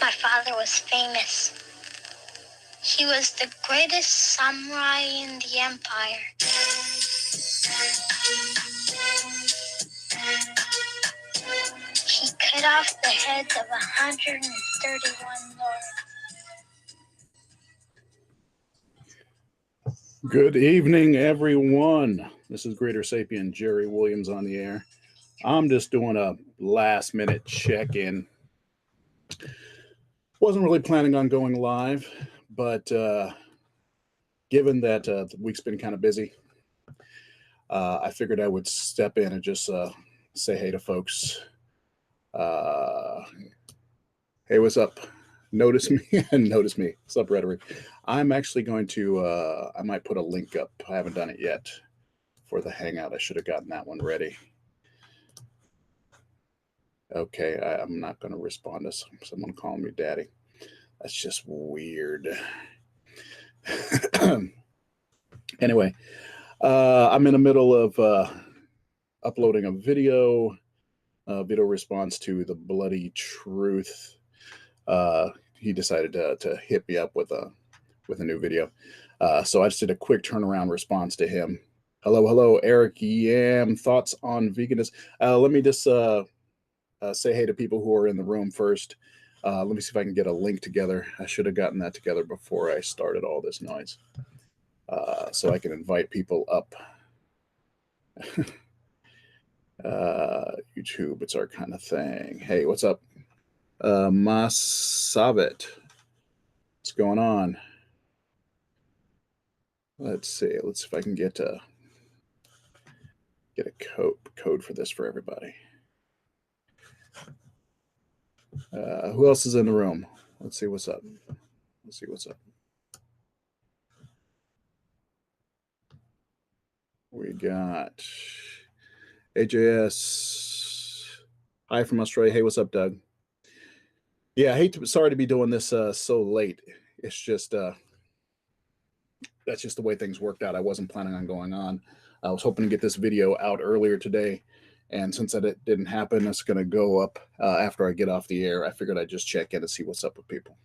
My father was famous. He was the greatest samurai in the empire. He cut off the heads of 131 lords. Good evening, everyone. This is GreaterSapien, Jerry Williams on the air. I'm just doing a last-minute check-in. Wasn't really planning on going live, but given that the week's been kind of busy, I figured I would step in and just say hey to folks. Hey, what's up? Notice me and notice me. What's up, Rhetoric? I'm actually going to, I might put a link up. I haven't done it yet for the Hangout. I should have gotten that one ready. Okay, I'm not going to respond to someone calling me daddy. That's just weird. Anyway, I'm in the middle of uploading a video response to the Bloody Truth. He decided to hit me up with a new video. So I just did a quick turnaround response to him. Hello, Eric Yam. Thoughts on veganism? Let me just say hey to people who are in the room first. Let me see if I can get a link together. I should have gotten that together before I started all this noise. So I can invite people up. YouTube, it's our kind of thing. Hey, what's up? Masavet. What's going on? Let's see. Let's see if I can get a code for this for everybody. Who else is in the room? Let's see what's up. Let's see what's up. We got AJS. Hi from Australia. Hey, what's up, Doug? Yeah, sorry to be doing this so late. It's just that's just the way things worked out. I wasn't planning on going on. I was hoping to get this video out earlier today, and since that didn't happen, it's going to go up after I get off the air. I figured I'd just check in to see what's up with people.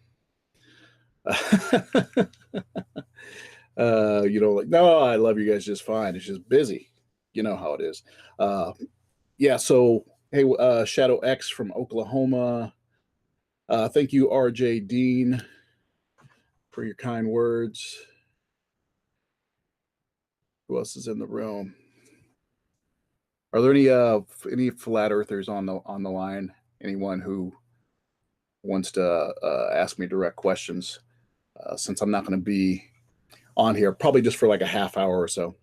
You know, like, no, I love you guys just fine. It's just busy. You know how it is. Yeah, so, hey, Shadow X from Oklahoma. Thank you, RJ Dean, for your kind words. Who else is in the room? Are there any flat earthers on the line? Anyone who wants to ask me direct questions? Since I'm not going to be on here, probably just for like a half hour or so.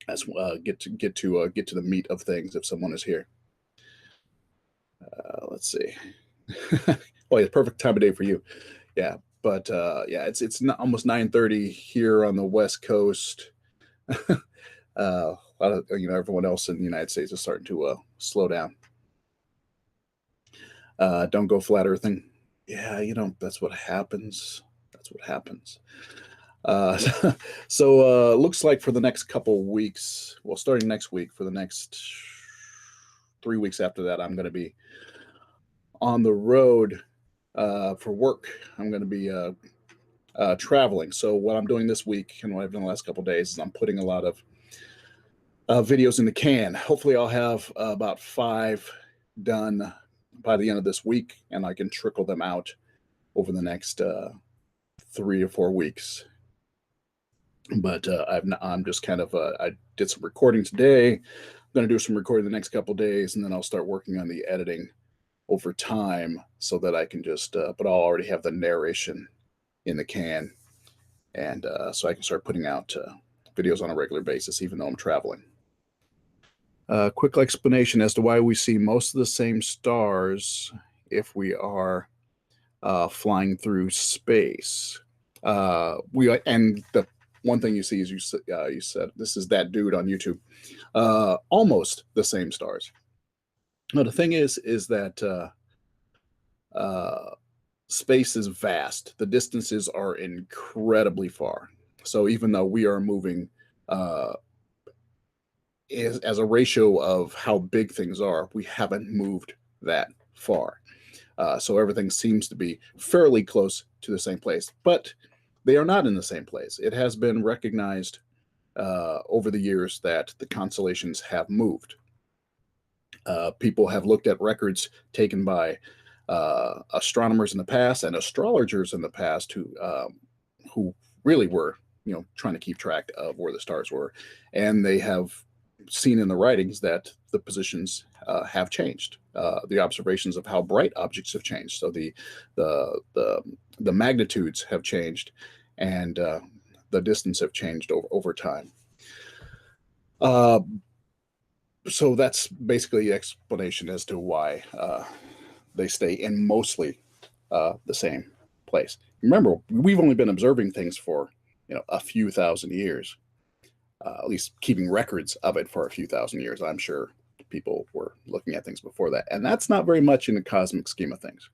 As get to the meat of things if someone is here. Let's see. Well, it's perfect time of day for you. Yeah, but yeah, it's not, almost 9:30 here on the West Coast. A lot of everyone else in the United States is starting to slow down. Don't go flat earthing. Yeah, that's what happens. That's what happens. So looks like for the next couple weeks, well, starting next week, for the next 3 weeks after that, I'm going to be on the road for work. I'm going to be traveling. So what I'm doing this week and what I've done the last couple of days is I'm putting a lot of videos in the can. Hopefully I'll have about 5 done by the end of this week, and I can trickle them out over the next 3 or 4 weeks. But I'm just kind of, I did some recording today. I'm going to do some recording the next couple of days, and then I'll start working on the editing over time so that I can just, but I'll already have the narration in the can. And so I can start putting out videos on a regular basis, even though I'm traveling. Quick explanation as to why we see most of the same stars if we are flying through space. And the one thing you see is you said this is that dude on YouTube. Almost the same stars. Now the thing is that space is vast. The distances are incredibly far. So even though we are moving as a ratio of how big things are, we haven't moved that far. So everything seems to be fairly close to the same place, but they are not in the same place. It has been recognized over the years that the constellations have moved. People have looked at records taken by astronomers in the past and astrologers in the past who really were, trying to keep track of where the stars were, and they have seen in the writings that the positions have changed. The observations of how bright objects have changed, so the magnitudes have changed, and the distance have changed over time. So that's basically the explanation as to why they stay in mostly the same place. Remember, we've only been observing things for a few thousand years, at least keeping records of it for a few thousand years. I'm sure people were looking at things before that, and that's not very much in the cosmic scheme of things.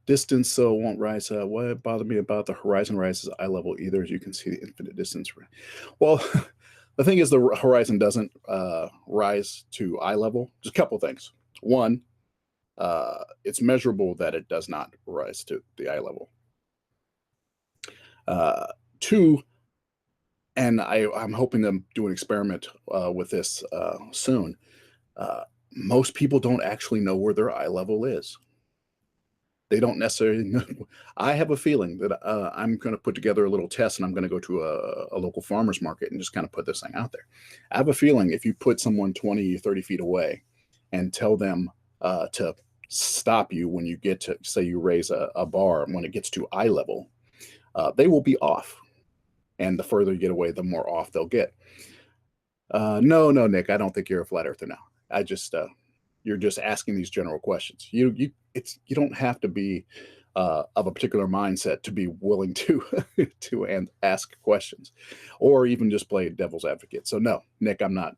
Distance won't rise. What bothered me about the horizon rises eye level either, as you can see the infinite distance. Well, the thing is, the horizon doesn't rise to eye level. Just a couple things. One, it's measurable that it does not rise to the eye level. Two, and I'm hoping to do an experiment with this soon. Most people don't actually know where their eye level is. They don't necessarily know. I have a feeling that I'm going to put together a little test, and I'm going to go to a local farmer's market and just kind of put this thing out there. I have a feeling if you put someone 20, 30 feet away and tell them to stop you when you get to, say you raise a bar, when it gets to eye level, they will be off. And the further you get away, the more off they'll get. No, Nick, I don't think you're a flat earther now. I just, you're just asking these general questions. You don't have to be of a particular mindset to be willing to and ask questions, or even just play devil's advocate. So no, Nick, I'm not,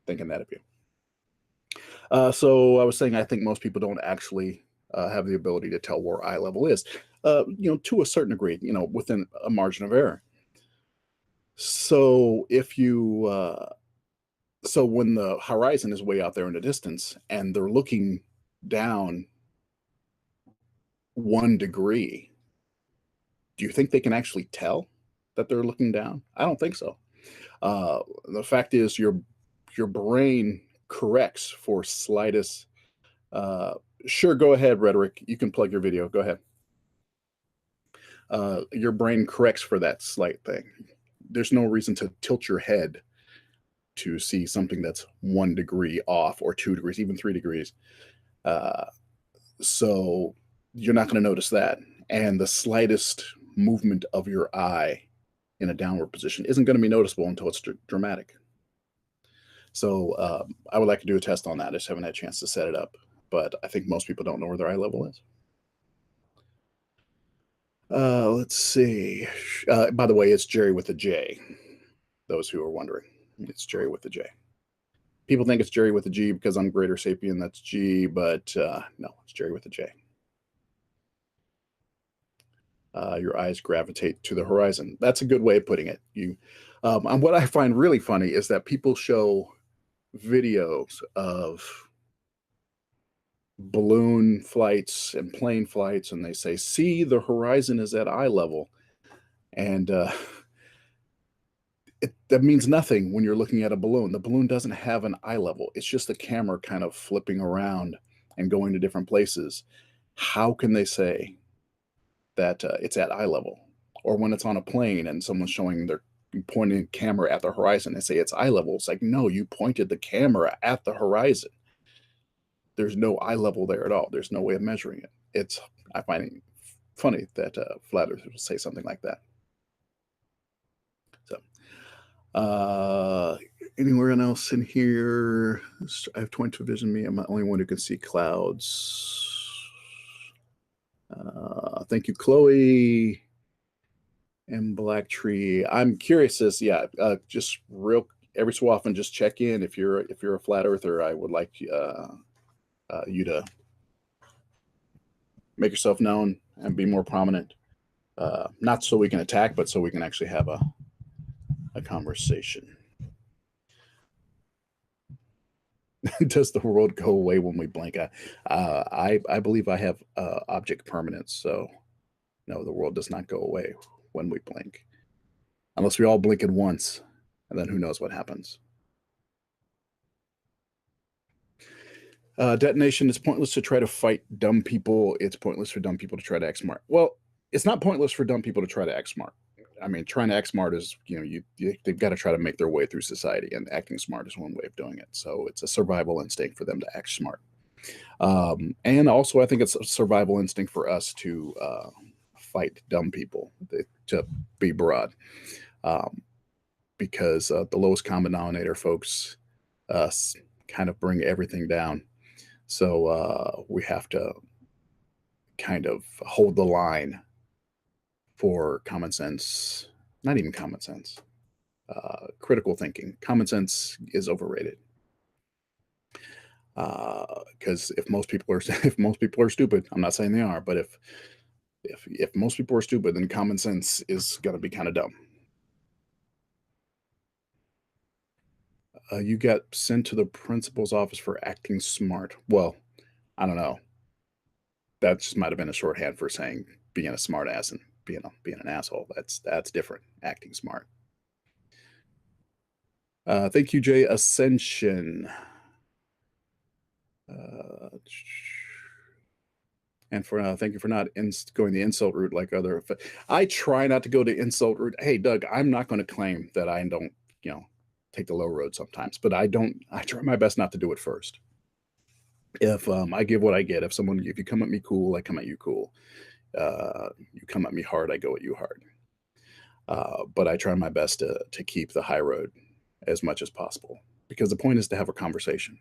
thinking that of you. So I was saying, I think most people don't actually have the ability to tell where eye level is, to a certain degree, within a margin of error. So if you, so when the horizon is way out there in the distance and they're looking down 1 degree, do you think they can actually tell that they're looking down? I don't think so. The fact is, your brain corrects for slightest. Sure, go ahead, Rhetoric. You can plug your video. Go ahead. Your brain corrects for that slight thing. There's no reason to tilt your head to see something that's 1 degree off, or 2 degrees, even 3 degrees. So you're not going to notice that. And the slightest movement of your eye in a downward position isn't going to be noticeable until it's dramatic. So I would like to do a test on that. I just haven't had a chance to set it up, but I think most people don't know where their eye level is. Let's see. By the way, it's Jerry with a J. Those who are wondering, it's Jerry with a J. People think it's Jerry with a G because I'm GreaterSapien. That's G, but no, it's Jerry with a J. Your eyes gravitate to the horizon. That's a good way of putting it. And what I find really funny is that people show videos of balloon flights and plane flights, and they say, see, the horizon is at eye level. And that means nothing when you're looking at a balloon. The balloon doesn't have an eye level. It's just the camera kind of flipping around and going to different places. How can they say that it's at eye level? Or when it's on a plane and someone's showing their pointing camera at the horizon and say it's eye level, it's like, no, you pointed the camera at the horizon. There's no eye level there at all. There's no way of measuring it. I find it funny that flat earthers will say something like that. So anywhere else in here? I have 22 vision. Me, I'm the only one who can see clouds. Thank you, Chloe and Black Tree. I'm curious as just real every so often, just check in. If you're a flat earther, I would like you to make yourself known and be more prominent. Not so we can attack, but so we can actually have a conversation. Does the world go away when we blink? I believe I have object permanence, so no, the world does not go away when we blink, unless we all blink at once, and then who knows what happens. Detonation, it's pointless to try to fight dumb people. It's pointless for dumb people to try to act smart. Well, it's not pointless for dumb people to try to act smart. I mean, trying to act smart is, they've got to try to make their way through society, and acting smart is one way of doing it. So it's a survival instinct for them to act smart. And also, I think it's a survival instinct for us to fight dumb people, to be broad, because the lowest common denominator folks kind of bring everything down. So we have to kind of hold the line for common sense, not even common sense, critical thinking. Common sense is overrated. Because if most people are stupid, I'm not saying they are, but if most people are stupid, then common sense is going to be kind of dumb. You got sent to the principal's office for acting smart. Well, I don't know. That just might have been a shorthand for saying being a smart ass and being an asshole. That's different. Acting smart. Thank you, Jay Ascension. And for thank you for not going the insult route like other. I try not to go the insult route. Hey, Doug, I'm not going to claim that I don't, take the low road sometimes, but I try my best not to do it first. If I give what I get, if you come at me cool, I come at you cool. You come at me hard, I go at you hard. But I try my best to keep the high road as much as possible, because the point is to have a conversation.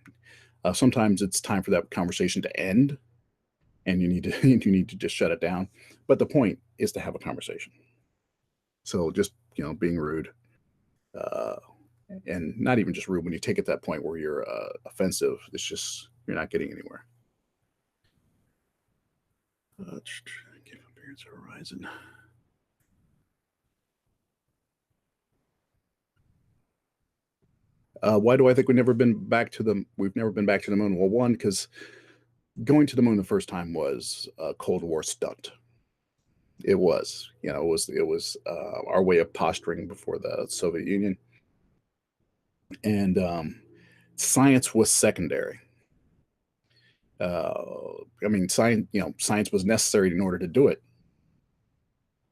Sometimes it's time for that conversation to end, and you need to just shut it down. But the point is to have a conversation. So just being rude, and not even just rude. When you take it that point where you're offensive, it's just you're not getting anywhere. Give appearance horizon. Why do I think we've never been back to the moon? Well, one, because going to the moon the first time was a Cold War stunt. It was, it was our way of posturing before the Soviet Union, and science was secondary. I mean, science was necessary in order to do it.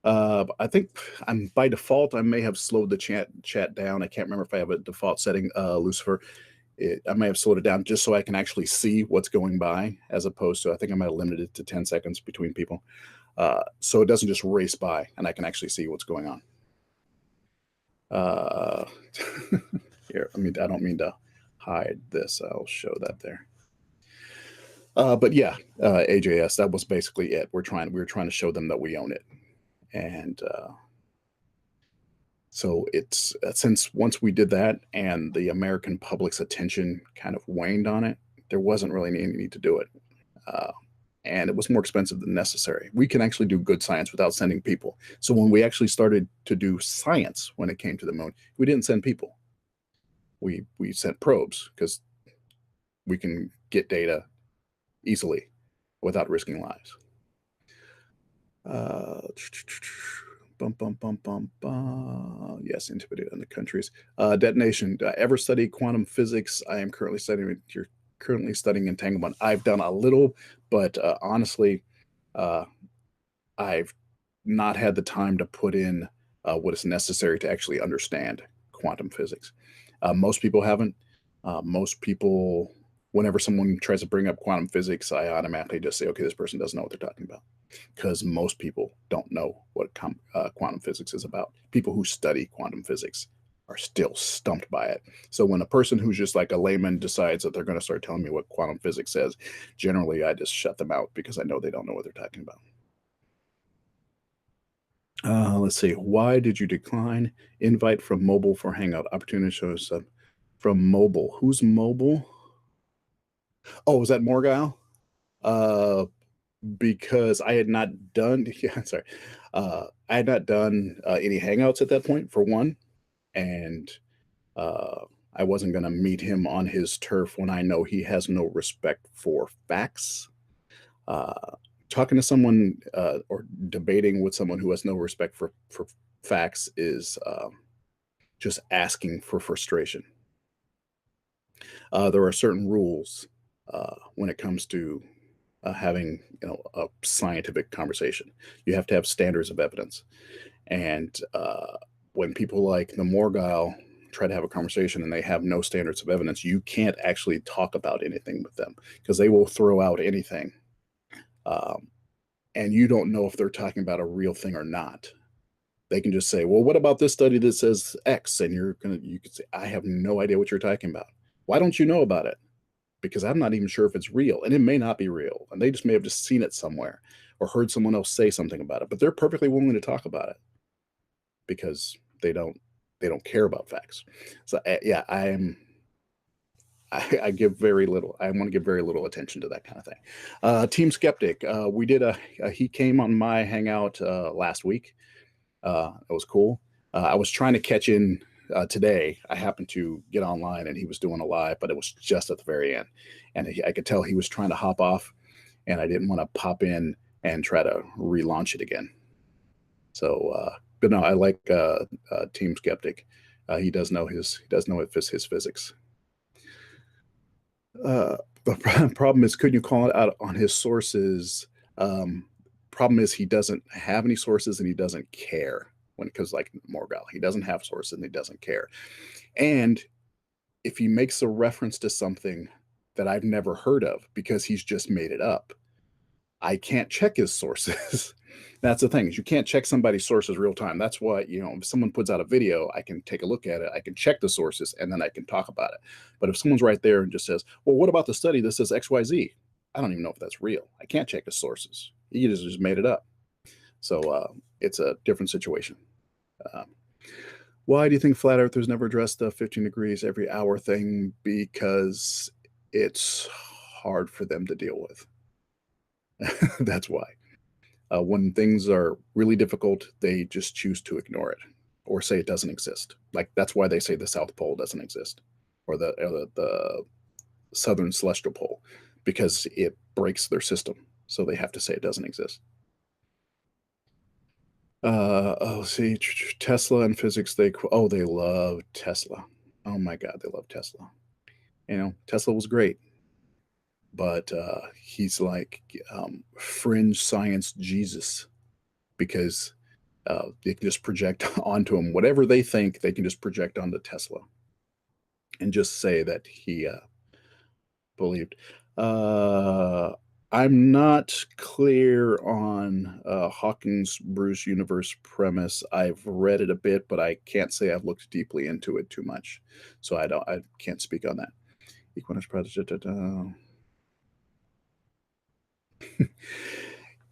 I think by default, I may have slowed the chat down. I can't remember if I have a default setting, Lucifer. I may have slowed it down just so I can actually see what's going by, as opposed to, I think I might have limited it to 10 seconds between people. So it doesn't just race by and I can actually see what's going on. Here, I don't mean to hide this. I'll show that there. But yeah, AJS, that was basically it. We were trying to show them that we own it. And so it's since once we did that and the American public's attention kind of waned on it, there wasn't really any need to do it. And it was more expensive than necessary. We can actually do good science without sending people. So when we actually started to do science when it came to the moon, we didn't send people. We sent probes because we can get data easily without risking lives. Yes, intimidated on the countries. Detonation. Ever study quantum physics? I am currently studying. You're currently studying entanglement. I've done a little, but honestly, I've not had the time to put in what is necessary to actually understand quantum physics. Most people haven't. Most people, whenever someone tries to bring up quantum physics, I automatically just say, okay, this person doesn't know what they're talking about. Because most people don't know what quantum physics is about. People who study quantum physics are still stumped by it. So when a person who's just like a layman decides that they're going to start telling me what quantum physics says, generally I just shut them out because I know they don't know what they're talking about. Let's see. Why did you decline invite from mobile for Hangout? Opportunity shows up from mobile. Who's mobile? Oh, was that Morgile? Because I had not done I had not done any hangouts at that point, for one, and I wasn't going to meet him on his turf when I know he has no respect for facts. Talking to someone or debating with someone who has no respect for facts is just asking for frustration. There are certain rules when it comes to having a scientific conversation. You have to have standards of evidence, and when people like the Morgile try to have a conversation and they have no standards of evidence, you can't actually talk about anything with them because they will throw out anything, and you don't know if they're talking about a real thing or not. They can just say, "Well, what about this study that says X?" And you can say, "I have no idea what you're talking about. Why don't you know about it?" Because I'm not even sure if it's real, and it may not be real, and they just may have just seen it somewhere or heard someone else say something about it, but they're perfectly willing to talk about it because they don't care about facts. So yeah, I give very little. I want to give very little attention to that kind of thing. Team Skeptic. We did he came on my hangout last week. It was cool. I was trying to catch in today. I happened to get online and he was doing a live, but it was just at the very end, and I could tell he was trying to hop off, and I didn't want to pop in and try to relaunch it again. So, but no, I like Team Skeptic. He does know his physics. The problem is, couldn't you call it out on his sources? Problem is, he doesn't have any sources and he doesn't care because like Morgile, he doesn't have sources and he doesn't care. And if he makes a reference to something that I've never heard of because he's just made it up, I can't check his sources. That's the thing, is you can't check somebody's sources real time. That's why, if someone puts out a video, I can take a look at it, I can check the sources, and then I can talk about it. But if someone's right there and just says, well, what about the study that says XYZ? I don't even know if that's real. I can't check the sources. He just made it up. So it's a different situation. Why do you think flat earthers never address the 15 degrees every hour thing? Because it's hard for them to deal with. That's why. When things are really difficult, they just choose to ignore it or say it doesn't exist. Like that's why they say the South Pole doesn't exist, or the Southern Celestial Pole, because it breaks their system. So they have to say it doesn't exist. See, Tesla and physics. They love Tesla. Oh my God, they love Tesla. Tesla was great, but he's like fringe science Jesus, because they can just project onto him whatever they think. They can just project onto Tesla and just say that he believed. I'm not clear on Hawking's Bruce universe premise. I've read it a bit, but I can't say I've looked deeply into it too much, so I can't speak on that. Equinox Project.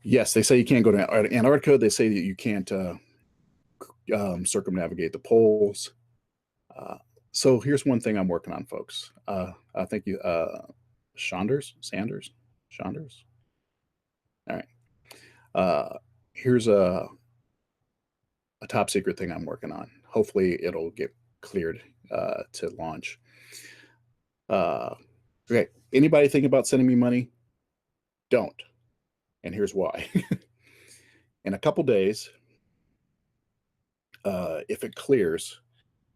Yes, they say you can't go to Antarctica. They say that you can't circumnavigate the poles. So here's one thing I'm working on, folks. I think you, Sanders. All right. Here's a top secret thing I'm working on. Hopefully it'll get cleared to launch. Okay. Anybody think about sending me money? Don't. And here's why. In a couple days, if it clears,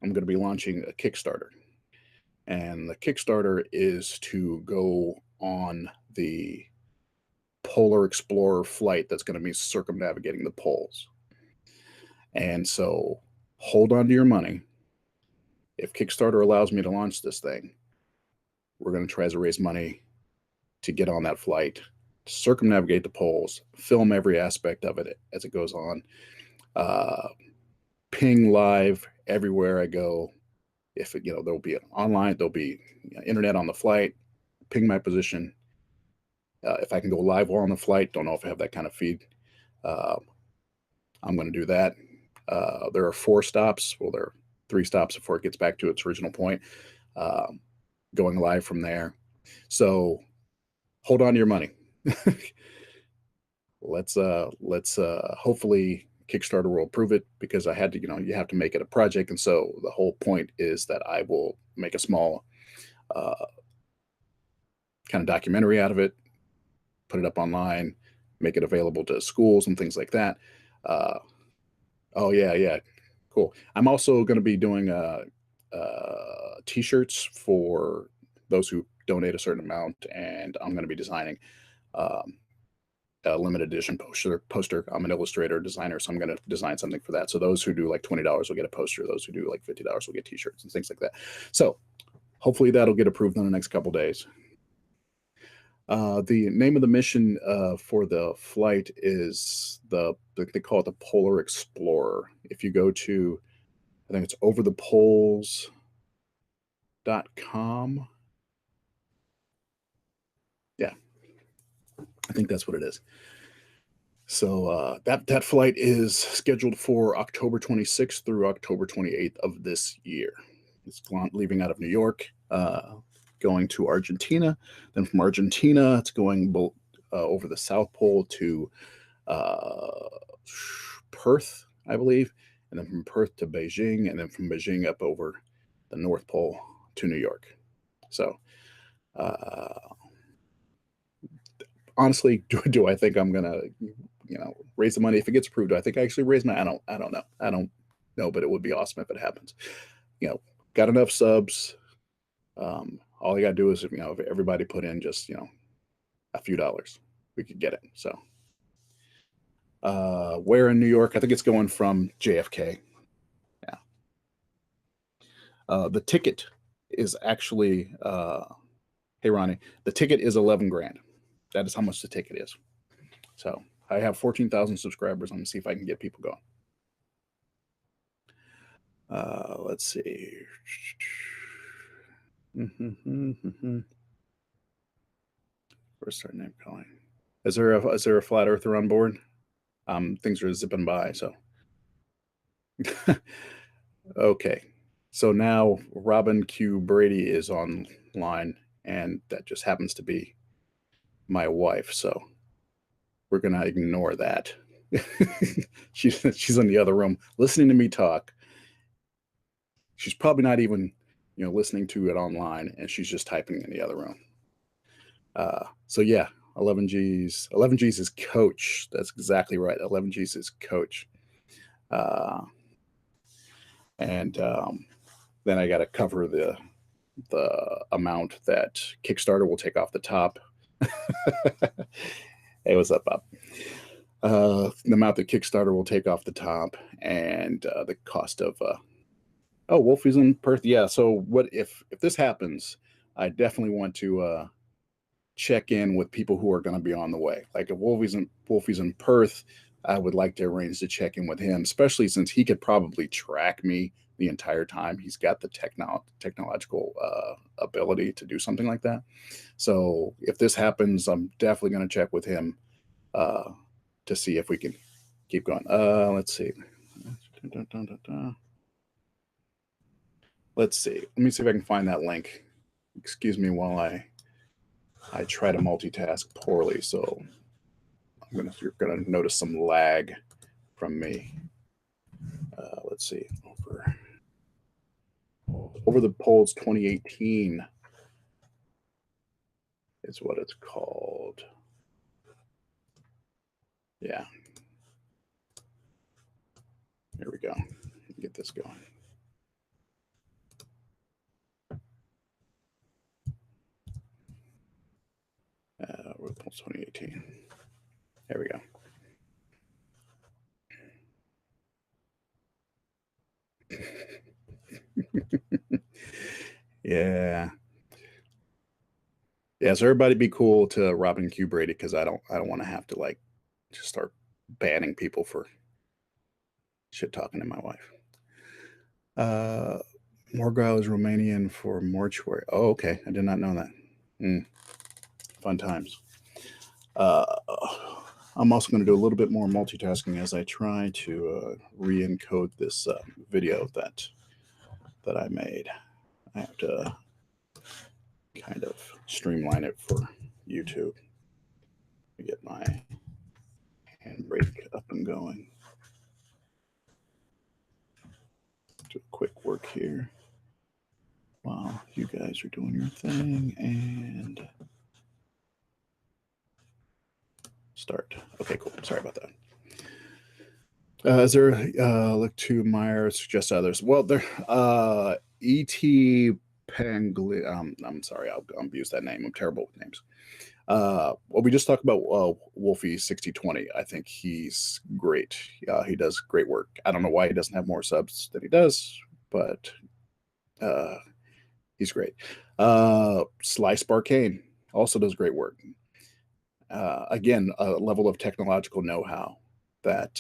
I'm going to be launching a Kickstarter. And the Kickstarter is to go on the Polar Explorer flight that's going to be circumnavigating the poles. And so hold on to your money. If Kickstarter allows me to launch this thing, we're going to try to raise money to get on that flight, to circumnavigate the poles, film every aspect of it as it goes on, ping live everywhere I go. If there'll be online, there'll be internet on the flight, ping my position. If I can go live while on the flight, don't know if I have that kind of feed. I'm going to do that. There are 4 stops. Well, there are 3 stops before it gets back to its original point. Going live from there. So hold on to your money. Let's hopefully Kickstarter will approve it, because I had to, you have to make it a project. And so the whole point is that I will make a small kind of documentary out of it, put it up online, make it available to schools and things like that. Oh yeah, cool. I'm also going to be doing t-shirts for those who donate a certain amount, and I'm going to be designing um, a limited edition poster. I'm an illustrator designer, so I'm going to design something for that. So those who do like $20 will get a poster. Those who do like $50 will get t-shirts and things like that. So hopefully that'll get approved in the next couple days. The name of the mission for the flight is they call it the Polar Explorer. If you go to, I think it's overthepoles.com. Yeah, I think that's what it is. So that flight is scheduled for October 26th through October 28th of this year. It's leaving out of New York, going to Argentina. Then from Argentina, it's going over the South Pole to Perth, I believe, and then from Perth to Beijing, and then from Beijing up over the North Pole to New York. So honestly, do I think I'm gonna, raise the money if it gets approved? Do I think I actually raise my? I don't know. I don't know, but it would be awesome if it happens. Got enough subs. All you gotta do is, if everybody put in just, a few dollars, we could get it. So, where in New York? I think it's going from JFK. Yeah. The ticket is actually, hey Ronnie, the ticket is 11 grand. That is how much the ticket is. So I have 14,000 subscribers. I'm gonna see if I can get people going. Let's see. Where's our name calling? Is there a flat earther on board? Things are zipping by, so. Okay. So now Robin Q. Brady is online, and that just happens to be my wife. So we're gonna ignore that. She's in the other room listening to me talk. She's probably not even, listening to it online, and she's just typing in the other room. So yeah, 11G's. 11G's is coach. That's exactly right. 11G's is coach. And then I got to cover the amount that Kickstarter will take off the top. Hey, what's up, Bob? The amount that Kickstarter will take off the top, and the cost of Wolfie's in Perth. Yeah. So what if this happens? I definitely want to check in with people who are going to be on the way. Like if Wolfie's in Perth, I would like to arrange to check in with him, especially since he could probably track me the entire time. He's got the technological ability to do something like that. So if this happens, I'm definitely going to check with him to see if we can keep going. Let's see. Let's see. Let me see if I can find that link. Excuse me while I try to multitask poorly, so you're gonna notice some lag from me. Let's see. Over the Poles 2018 is what it's called. Yeah. Here we go. Get this going. Over the Poles 2018. There we go. Yeah. Yeah, so everybody be cool to Robin Q. Brady, because I don't want to have to just start banning people for shit talking to my wife. Morgau is Romanian for mortuary. Oh, okay. I did not know that. Fun times. I'm also going to do a little bit more multitasking as I try to re-encode this video that I made. I have to kind of streamline it for YouTube to get my handbrake up and going. work here. Wow, you guys are doing your thing, and start. Okay, cool. Sorry about that. Is there look to Meyer, suggest others? Well, there E.T. Pangli. I'm sorry, I'll abuse that name. I'm terrible with names. Well, we just talked about Wolfie 6020. I think he's great. He does great work. I don't know why he doesn't have more subs than he does, but he's great. Slice Barcane also does great work. Again, a level of technological know-how that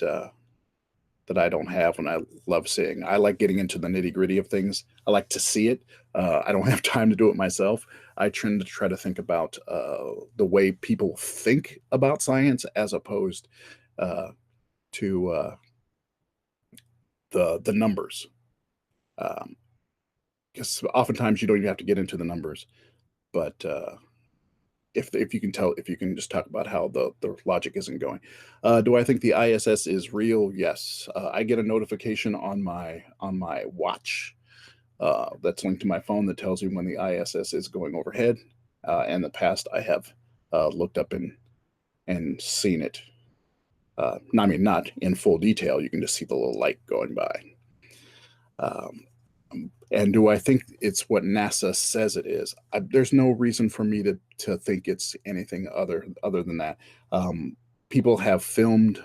that I don't have, and I love seeing. I like getting into the nitty-gritty of things. I like to see it. I don't have time to do it myself. I tend to try to think about the way people think about science as opposed to the numbers. Because oftentimes you don't even have to get into the numbers, but if you can tell, if you can just talk about how the logic isn't going. Do I think the ISS is real? Yes. I get a notification on my watch that's linked to my phone that tells me when the ISS is going overhead. In the past, I have looked up and seen it. I mean, not in full detail. You can just see the little light going by. And do I think it's what NASA says it is? There's no reason for me to think it's anything other than that. People have filmed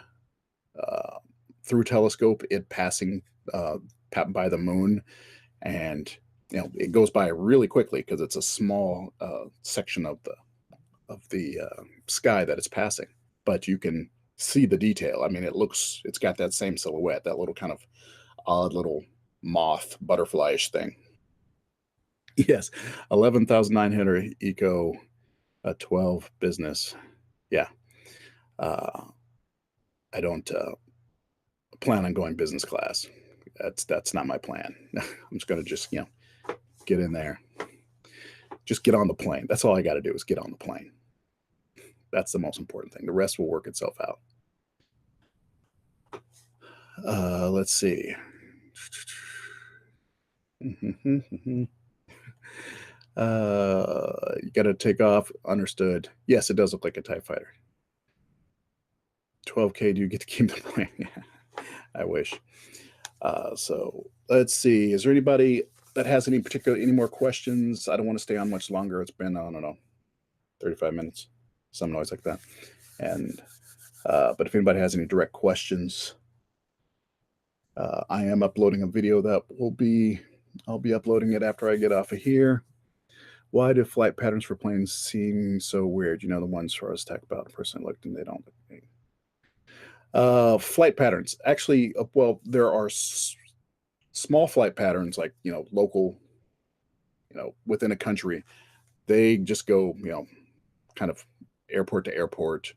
through telescope it passing by the moon, and it goes by really quickly because it's a small section of the sky that it's passing, but you can see the detail. I mean, it's got that same silhouette, that little kind of odd little moth butterfly-ish thing. Yes, 11,900 eco, 12 business. Yeah, I don't plan on going business class. That's not my plan. I'm just gonna get in there, just get on the plane. That's all I got to do is get on the plane. That's the most important thing. The rest will work itself out. Let's see. You got to take off. Understood. Yes, it does look like a TIE fighter. 12K, do you get to keep the plane? I wish. So let's see. Is there anybody that has any more questions? I don't want to stay on much longer. It's been, I don't know, 35 minutes, some noise like that. And but if anybody has any direct questions, I am uploading a video that I'll be uploading it after I get off of here. Why do flight patterns for planes seem so weird? You know, the ones for us talk about. Personally looked and they don't look great. Flight patterns. Actually, well, there are small flight patterns like, local, within a country. They just go, kind of airport to airport.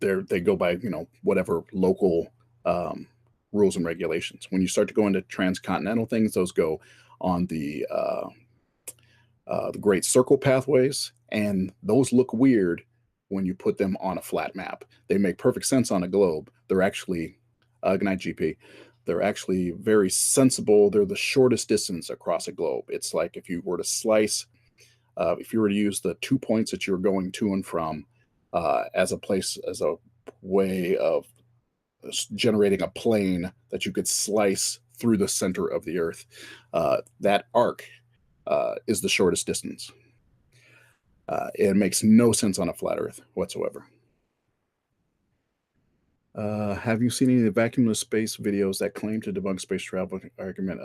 They go by, whatever local rules and regulations. When you start to go into transcontinental things, those go on the Great Circle pathways, and those look weird when you put them on a flat map. They make perfect sense on a globe. They're actually, good night, GP. They're actually very sensible. They're the shortest distance across a globe. It's like if you were to slice, if you were to use the 2 points that you're going to and from as a way of generating a plane that you could slice through the center of the Earth. That arc is the shortest distance. It makes no sense on a flat Earth whatsoever. Have you seen any of the vacuum of space videos that claim to debunk space travel argument?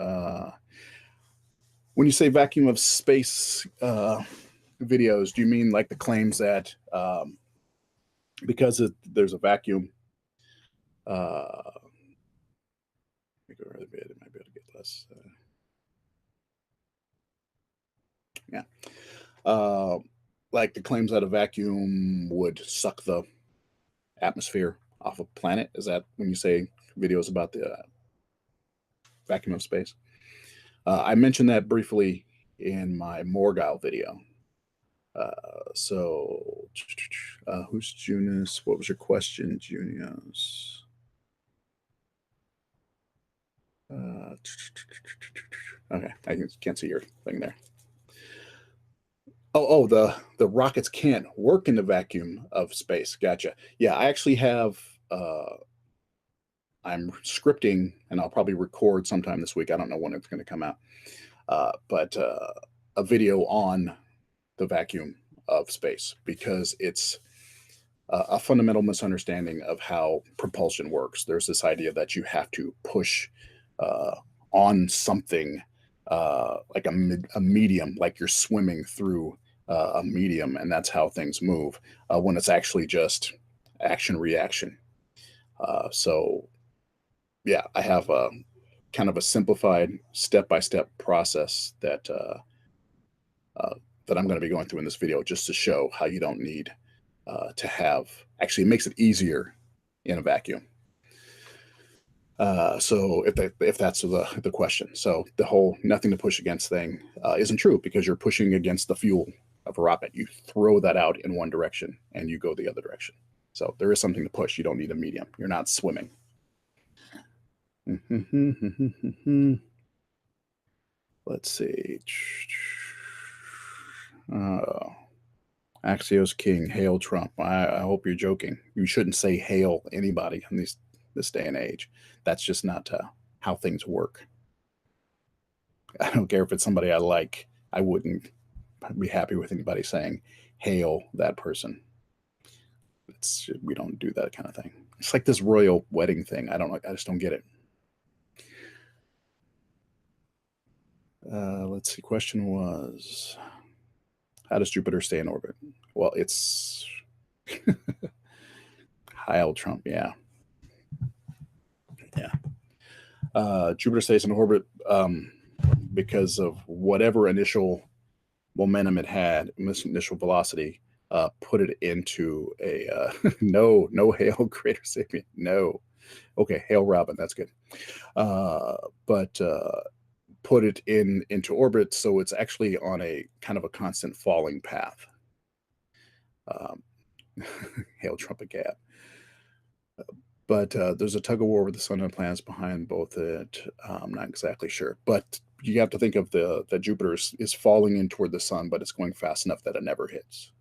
When you say vacuum of space videos, do you mean like the claims that because there's a vacuum, it might be able to get less. Yeah. Like the claims that a vacuum would suck the atmosphere off a planet. Is that when you say videos about the vacuum of space? I mentioned that briefly in my Morgile video. So, who's Junius? What was your question, Junius? Okay, I can't see your thing there. Oh, the rockets can't work in the vacuum of space. Gotcha. Yeah, I actually have. I'm scripting, and I'll probably record sometime this week. I don't know when it's going to come out, but a video on the vacuum of space because it's a fundamental misunderstanding of how propulsion works. There's this idea that you have to push uh, on something like a medium, like you're swimming through a medium, and that's how things move. When it's actually just action reaction. So yeah, I have a kind of a simplified step-by-step process uh, that I'm going to be going through in this video just to show how you don't need to have. Actually, it makes it easier in a vacuum. So if that's the question, so the whole nothing to push against thing isn't true because you're pushing against the fuel of a rocket. You throw that out in one direction and you go the other direction. So there is something to push. You don't need a medium. You're not swimming. Let's see. Axios King, hail Trump. I hope you're joking. You shouldn't say hail anybody in this day and age. That's just not how things work. I don't care if it's somebody I like. I wouldn't be happy with anybody saying hail that person. We don't do that kind of thing. It's like this royal wedding thing. I just don't get it. Let's see. Question was, how does Jupiter stay in orbit? Well, it's Heil Trump. Yeah. Jupiter stays in orbit because of whatever initial momentum it had, initial velocity, put it into a no hail GreaterSapien. No. Okay, hail Robin. That's good. But put it into orbit, so it's actually on a kind of a constant falling path. Hail Trump again. But there's a tug of war with the sun and planets behind both it. I'm not exactly sure, but you have to think of that Jupiter is falling in toward the sun, but it's going fast enough that it never hits.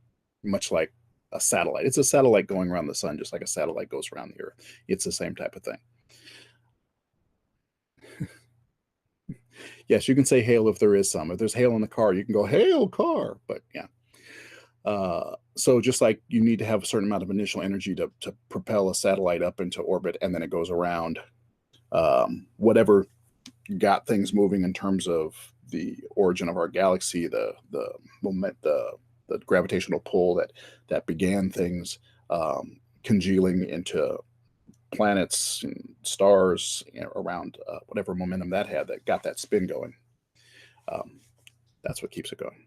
Much like a satellite. It's a satellite going around the sun, just like a satellite goes around the Earth. It's the same type of thing. Yes, you can say hail if there is some. If there's hail in the car, you can go hail car. But yeah. So just like you need to have a certain amount of initial energy to propel a satellite up into orbit, and then it goes around whatever got things moving in terms of the origin of our galaxy, the moment, the gravitational pull that began things congealing into planets and stars, around whatever momentum that had that got that spin going. That's what keeps it going.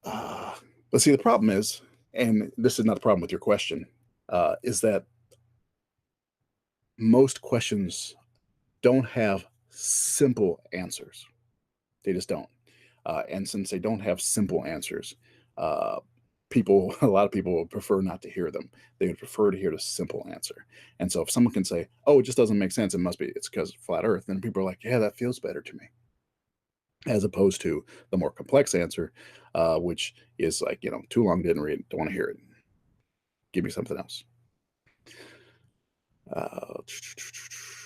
But see, the problem is, and this is not a problem with your question, is that most questions don't have simple answers. They just don't. And since they don't have simple answers, a lot of people would prefer not to hear them. They would prefer to hear the simple answer. And so if someone can say, oh, it just doesn't make sense, it's because of flat Earth, then people are like, yeah, that feels better to me. As opposed to the more complex answer, which is like, too long, didn't read, don't want to hear it. Give me something else.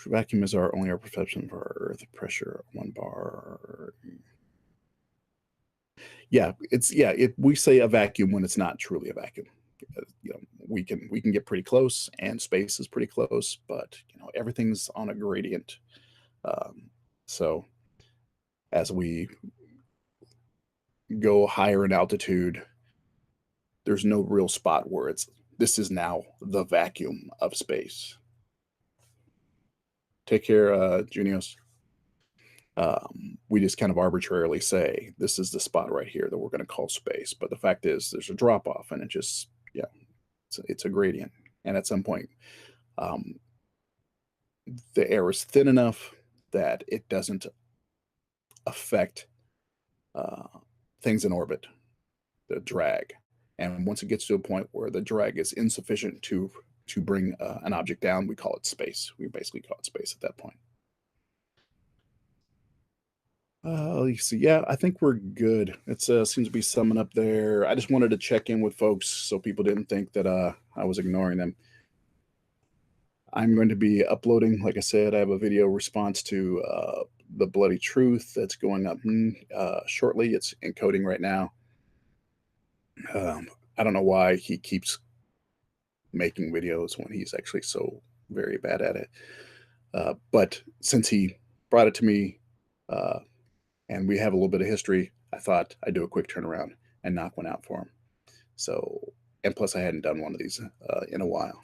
Vacuum is only our perception of our Earth pressure, 1 bar. Yeah, we say a vacuum when it's not truly a vacuum. We can get pretty close, and space is pretty close, but everything's on a gradient. So as we go higher in altitude, there's no real spot where this is now the vacuum of space. Take care, Junios. We just kind of arbitrarily say this is the spot right here that we're going to call space, but the fact is there's a drop off, and it's a gradient, and at some point the air is thin enough that it doesn't affect things in orbit, the drag. And once it gets to a point where the drag is insufficient to to bring an object down, we call it space. We basically call it space at that point. So yeah, I think we're good. It seems to be summing up there. I just wanted to check in with folks so people didn't think that I was ignoring them. I'm going to be uploading, like I said, I have a video response to the Bloody Truth that's going up shortly. It's encoding right now. I don't know why he keeps making videos when he's actually so very bad at it. But since he brought it to me and we have a little bit of history, I thought I'd do a quick turnaround and knock one out for him. So, and plus I hadn't done one of these in a while.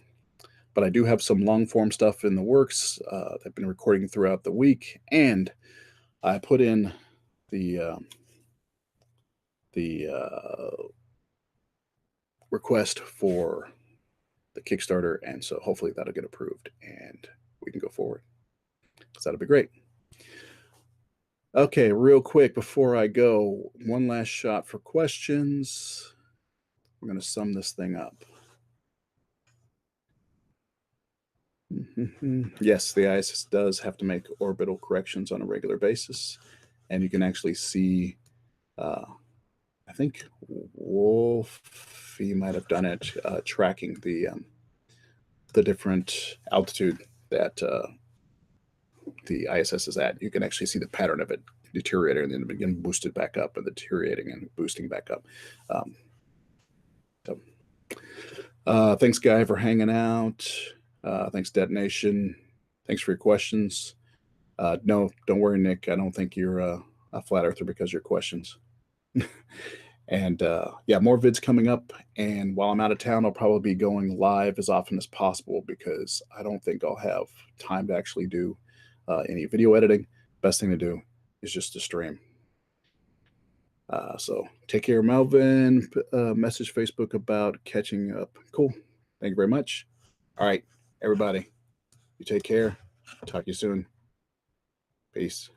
But I do have some long form stuff in the works. I've been recording throughout the week, and I put in the request for the Kickstarter, and so hopefully that'll get approved and we can go forward. So that'll be great. Okay, real quick before I go, one last shot for questions. We're going to sum this thing up. Yes, the ISS does have to make orbital corrections on a regular basis, and you can actually see, I think Wolfie might have done it, tracking the different altitude that the ISS is at. You can actually see the pattern of it deteriorating and then again boosted back up and deteriorating and boosting back up. Thanks, Guy, for hanging out. Thanks, Detonation. Thanks for your questions. No, don't worry, Nick. I don't think you're a flat earther because of your questions. And yeah, more vids coming up. And while I'm out of town, I'll probably be going live as often as possible because I don't think I'll have time to actually do any video editing. Best thing to do is just to stream. So take care, Melvin. Message Facebook about catching up. Cool. Thank you very much. All right, everybody. You take care. Talk to you soon. Peace.